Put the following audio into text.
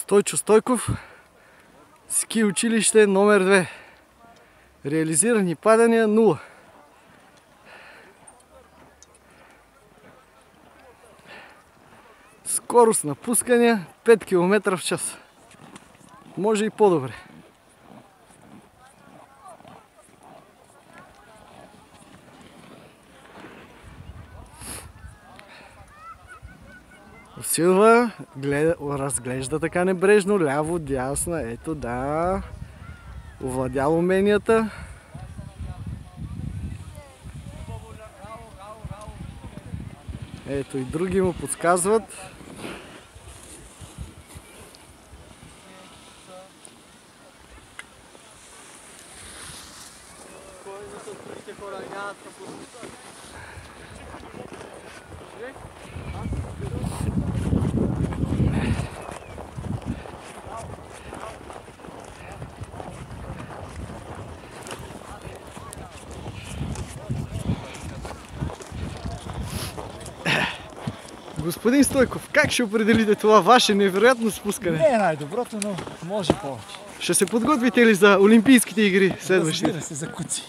Стойчо Стойков, ски училище номер 2. Реализирани падания 0. Скорост на пускания 5 км в час. Може и по-добре. Силва разглежда така небрежно, ляво, дясно, ето да, овладял уменията. Ето и други му подсказват. Господин Стойков, как ще определите това ваше невероятно спускане? Не е най-доброто, но може повече. Ще се подготвите ли за Олимпийските игри следващите? Разбира се, за куци.